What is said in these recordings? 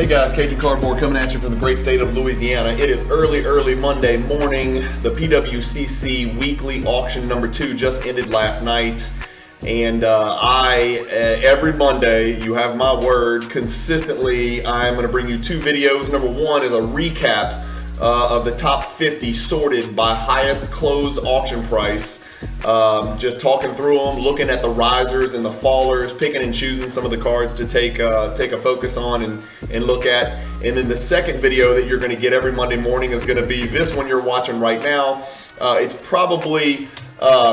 Hey guys, Cajun Cardboard coming at you from the great state of Louisiana. It is early Monday morning. The PWCC Weekly Auction number 2 just ended last night. And every Monday, you have my word, consistently, I'm going to bring you 2 videos. Number 1 is a recap of the top 50 sorted by highest closed auction price. Just talking through them, looking at the risers and the fallers, picking and choosing some of the cards to take a focus on and look at. And then the second video that you're going to get every Monday morning is going to be this one you're watching right now. It's probably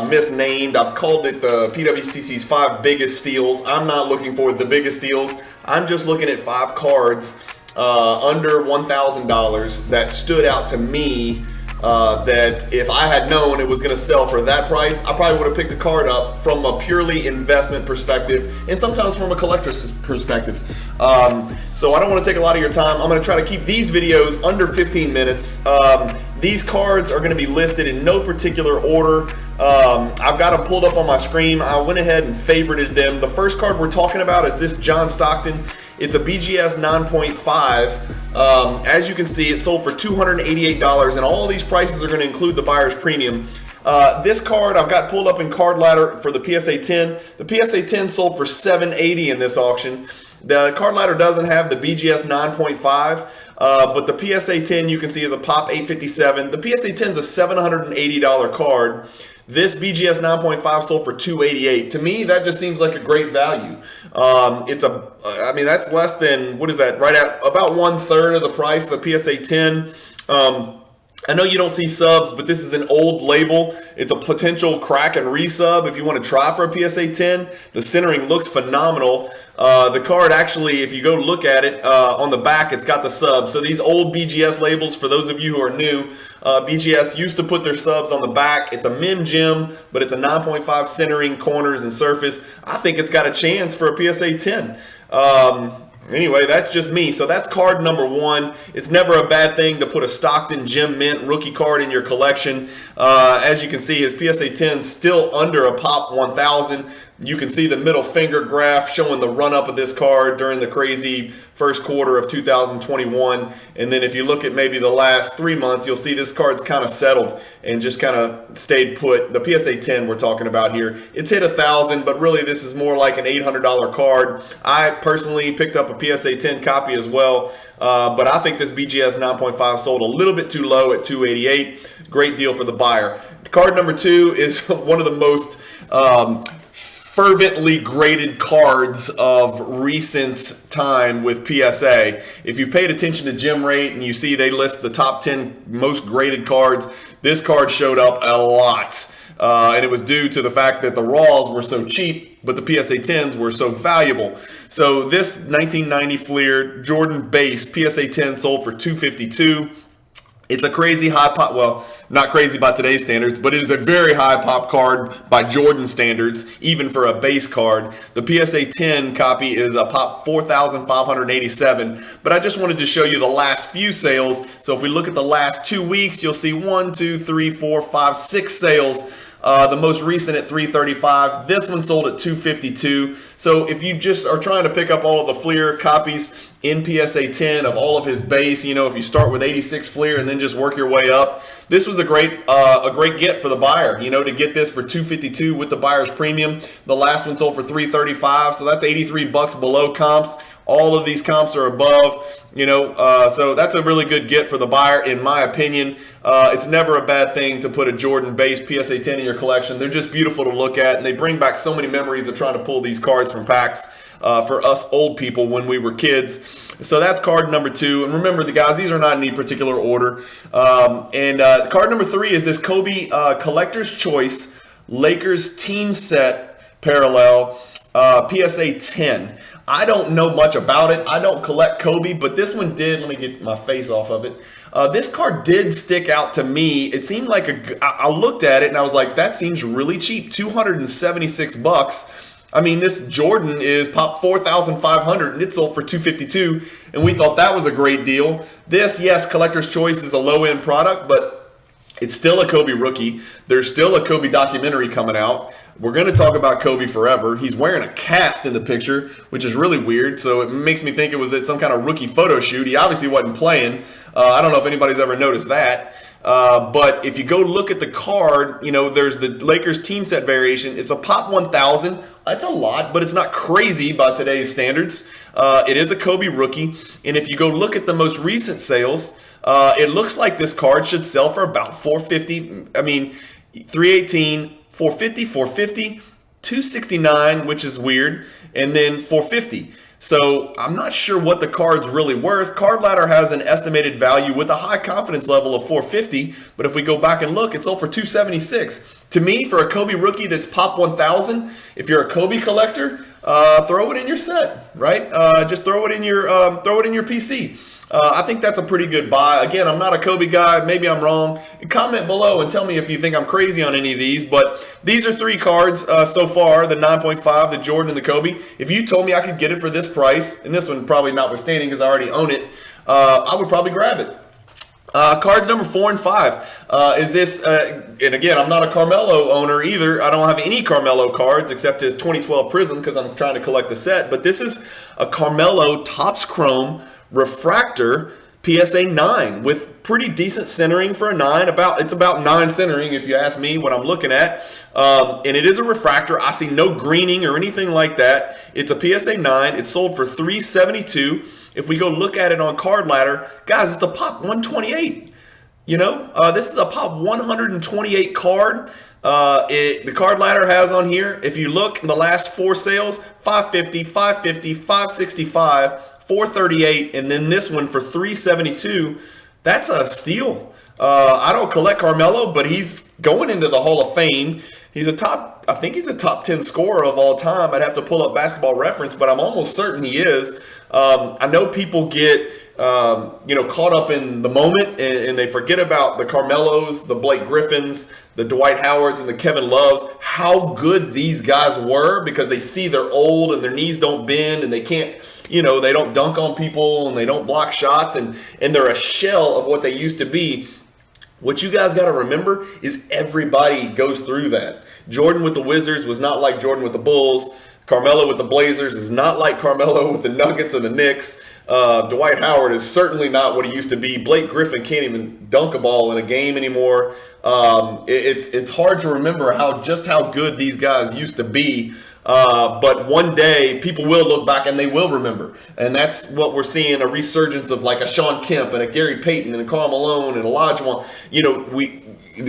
misnamed. I've called it the PWCC's 5 biggest steals. I'm not looking for the biggest steals. I'm just looking at 5 cards under $1,000 that stood out to me. That if I had known it was going to sell for that price, I probably would have picked the card up from a purely investment perspective and sometimes from a collector's perspective. So I don't want to take a lot of your time. I'm going to try to keep these videos under 15 minutes. These cards are going to be listed in no particular order. I've got them pulled up on my screen. I went ahead and favorited them. The first card we're talking about is this John Stockton. It's a BGS 9.5. As you can see, it sold for $288, and all of these prices are going to include the buyer's premium. This card I've got pulled up in Card Ladder for the PSA 10. The PSA 10 sold for $780 in this auction. The Card Ladder doesn't have the BGS 9.5, but the PSA 10 you can see is a pop 857. The PSA 10 is a $780 card. This BGS 9.5 sold for $288. To me, that just seems like a great value. That's less than, what is that? Right at about 1/3 of the price of the PSA 10. I know you don't see subs, but this is an old label. It's a potential crack and resub if you want to try for a PSA 10. The centering looks phenomenal. The card actually, if you go look at it on the back, it's got the sub. So these old BGS labels, for those of you who are new, BGS used to put their subs on the back. It's a min gem, but it's a 9.5 centering, corners, and surface. I think it's got a chance for a PSA 10. Anyway, that's just me. So that's card number 1. It's never a bad thing to put a Stockton Gem Mint rookie card in your collection. As you can see, his PSA 10 is still under a pop 1,000. You can see the middle finger graph showing the run-up of this card during the crazy first quarter of 2021. And then if you look at maybe the last 3 months, you'll see this card's kind of settled and just kind of stayed put. The PSA 10 we're talking about here, it's hit 1,000, but really this is more like an $800 card. I personally picked up a PSA 10 copy as well, but I think this BGS 9.5 sold a little bit too low at $288. Great deal for the buyer. Card number 2 is one of the most fervently graded cards of recent time with PSA. If you've paid attention to Gem Rate and you see they list the top 10 most graded cards, this card showed up a lot. And it was due to the fact that the Raws were so cheap, but the PSA 10s were so valuable. So this 1990 Fleer Jordan base PSA 10 sold for $252. It's a crazy high pop, well, not crazy by today's standards, but it is a very high pop card by Jordan standards, even for a base card. The PSA 10 copy is a pop 4,587, but I just wanted to show you the last few sales. So if we look at the last 2 weeks, you'll see 1, 2, 3, 4, 5, 6 sales. The most recent at $335. This one sold at $252. So if you just are trying to pick up all of the Fleer copies in PSA 10 of all of his base, you know, if you start with 86 Fleer and then just work your way up, this was a great get for the buyer, you know, to get this for $252 with the buyer's premium. The last one sold for $335, so that's $83 below comps. All of these comps are above, you know, so that's a really good get for the buyer, in my opinion. It's never a bad thing to put a Jordan base PSA 10 in your collection. They're just beautiful to look at, and they bring back so many memories of trying to pull these cards from packs for us old people when we were kids. So that's card number 2. And remember, the guys, these are not in any particular order. Card number 3 is this Kobe Collector's Choice Lakers Team Set Parallel PSA 10. I don't know much about it. I don't collect Kobe, but this one did. Let me get my face off of it. This card did stick out to me. It seemed like I looked at it and I was like, that seems really cheap. $276. I mean, this Jordan is pop 4,500 and it sold for $252, and we thought that was a great deal. This, yes, Collector's Choice is a low-end product, but It's still a Kobe rookie. There's still a Kobe documentary coming out. We're going to talk about Kobe forever. He's wearing a cast in the picture, which is really weird. So it makes me think it was at some kind of rookie photo shoot. He obviously wasn't playing. I don't know if anybody's ever noticed that. But if you go look at the card, there's the Lakers team set variation. It's a Pop 1000. That's a lot, but it's not crazy by today's standards. It is a Kobe rookie. And if you go look at the most recent sales, it looks like this card should sell for about $450. I mean, $318, $450, $450, $269, which is weird, and then $450. So I'm not sure what the card's really worth. Card Ladder has an estimated value with a high confidence level of $450, but if we go back and look, it's sold for $276. To me, for a Kobe rookie that's Pop 1000, if you're a Kobe collector, throw it in your set, right? Just throw it in your PC. I think that's a pretty good buy. Again, I'm not a Kobe guy. Maybe I'm wrong. Comment below and tell me if you think I'm crazy on any of these. But these are 3 cards so far, the 9.5, the Jordan, and the Kobe. If you told me I could get it for this price, and this one probably notwithstanding because I already own it, I would probably grab it. Cards number 4 and 5 is this, and again, I'm not a Carmelo owner either. I don't have any Carmelo cards except his 2012 Prism because I'm trying to collect the set. But this is a Carmelo Topps Chrome Refractor PSA 9 with pretty decent centering for a 9. It's about 9 centering if you ask me what I'm looking at. And it is a refractor. I see no greening or anything like that. It's a PSA 9. It's sold for $372. If we go look at it on Card Ladder, guys, it's a Pop 128. This is a Pop 128 card. The Card Ladder has on here, if you look in the last 4 sales, $550, $550, $565, $438, and then this one for $372. That's a steal. I don't collect Carmelo, but he's going into the Hall of Fame. I think he's a top 10 scorer of all time. I'd have to pull up Basketball Reference, but I'm almost certain he is. I know people get caught up in the moment and they forget about the Carmelos, the Blake Griffins, the Dwight Howards, and the Kevin Loves, how good these guys were because they see they're old and their knees don't bend and they can't, they don't dunk on people and they don't block shots and they're a shell of what they used to be. What you guys got to remember is everybody goes through that. Jordan with the Wizards was not like Jordan with the Bulls. Carmelo with the Blazers is not like Carmelo with the Nuggets or the Knicks. Dwight Howard is certainly not what he used to be. Blake Griffin can't even dunk a ball in a game anymore. It's hard to remember how good these guys used to be. But one day people will look back and they will remember. And that's what we're seeing, a resurgence of like a Sean Kemp and a Gary Payton and a Karl Malone and a Olajuwon.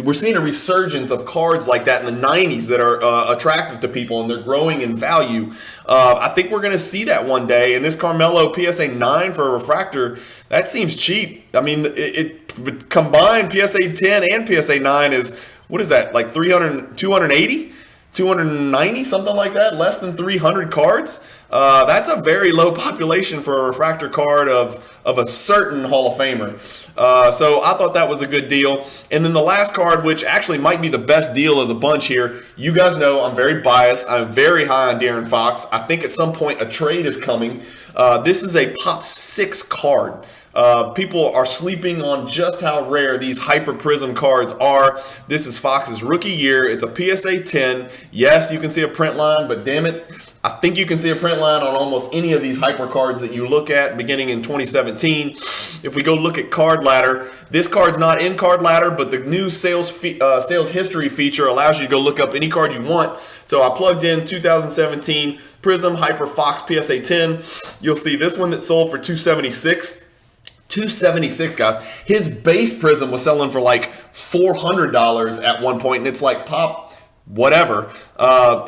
We're seeing a resurgence of cards like that in the 90s that are attractive to people and they're growing in value. I think we're going to see that one day. And this Carmelo PSA 9 for a refractor, that seems cheap. I mean, it combined PSA 10 and PSA 9 is, what is that, like 280? 290, something like that, less than 300 cards. That's a very low population for a refractor card of a certain Hall of Famer. So I thought that was a good deal. And then the last card, which actually might be the best deal of the bunch here, you guys know I'm very biased. I'm very high on De'Aaron Fox. I think at some point a trade is coming. This is a Pop 6 card. People are sleeping on just how rare these Hyper Prism cards are. This is Fox's rookie year. It's a PSA 10. Yes, you can see a print line, but damn it, I think you can see a print line on almost any of these Hyper cards that you look at beginning in 2017. If we go look at Card Ladder, this card's not in Card Ladder, but the new sales history feature allows you to go look up any card you want. So I plugged in 2017 Prism Hyper Fox PSA 10. You'll see this one that sold for $276. $276, guys. His base Prism was selling for like $400 at one point, and it's like Pop whatever.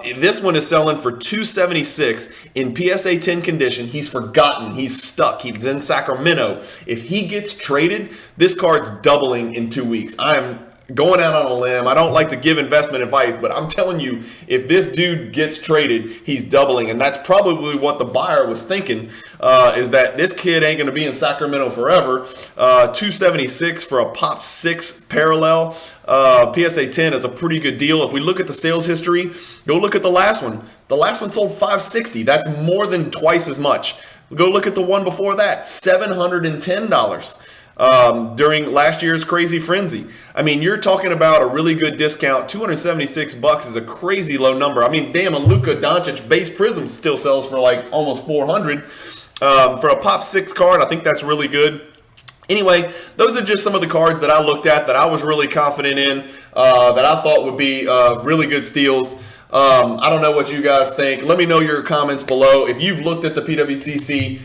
This one is selling for $276 in PSA 10 condition. He's forgotten. He's stuck. He's in Sacramento. If he gets traded, this card's doubling in 2 weeks. I am going out on a limb. I don't like to give investment advice, but I'm telling you, if this dude gets traded, he's doubling. And that's probably what the buyer was thinking, is that this kid ain't going to be in Sacramento forever. $276 for a Pop 6 parallel. PSA 10 is a pretty good deal. If we look at the sales history, go look at the last one. The last one sold $560. That's more than twice as much. Go look at the one before that, $710. during last year's crazy frenzy. I mean, you're talking about a really good discount. $276 is a crazy low number. I mean, damn, a Luka Doncic base Prism still sells for like almost $400. For a Pop 6 card, I think that's really good. Anyway, those are just some of the cards that I looked at that I was really confident in, that I thought would be really good steals. I don't know what you guys think. Let me know your comments below. If you've looked at the PWCC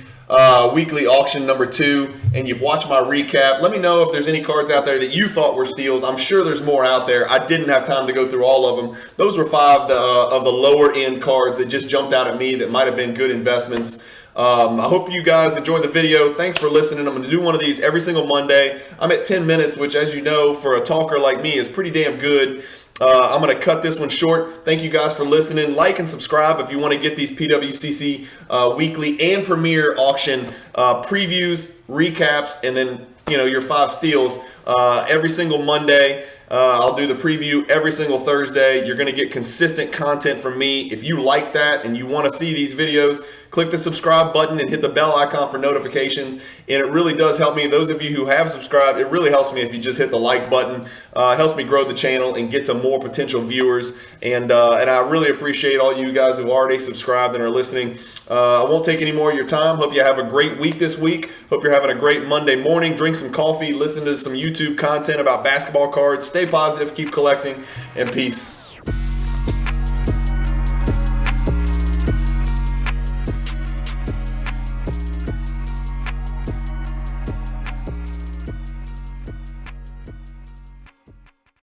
Weekly Auction number 2 and you've watched my recap, let me know if there's any cards out there that you thought were steals. I'm sure there's more out there. I didn't have time to go through all of them. Those were 5 of the lower end cards that just jumped out at me that might have been good investments. I hope you guys enjoyed the video. Thanks for listening. I'm going to do one of these every single Monday. I'm at 10 minutes, which, as you know, for a talker like me is pretty damn good. I'm going to cut this one short. Thank you guys for listening. Like and subscribe if you want to get these PWCC weekly and premier auction previews, recaps, and then your 5 steals every single Monday. I'll do the preview every single Thursday. You're going to get consistent content from me. If you like that and you want to see these videos, click the subscribe button and hit the bell icon for notifications. And it really does help me. Those of you who have subscribed, it really helps me if you just hit the like button. It helps me grow the channel and get to more potential viewers. And I really appreciate all you guys who already subscribed and are listening. I won't take any more of your time. Hope you have a great week this week. Hope you're having a great Monday morning. Drink some coffee, listen to some YouTube content about basketball cards. Stay positive, keep collecting, and peace.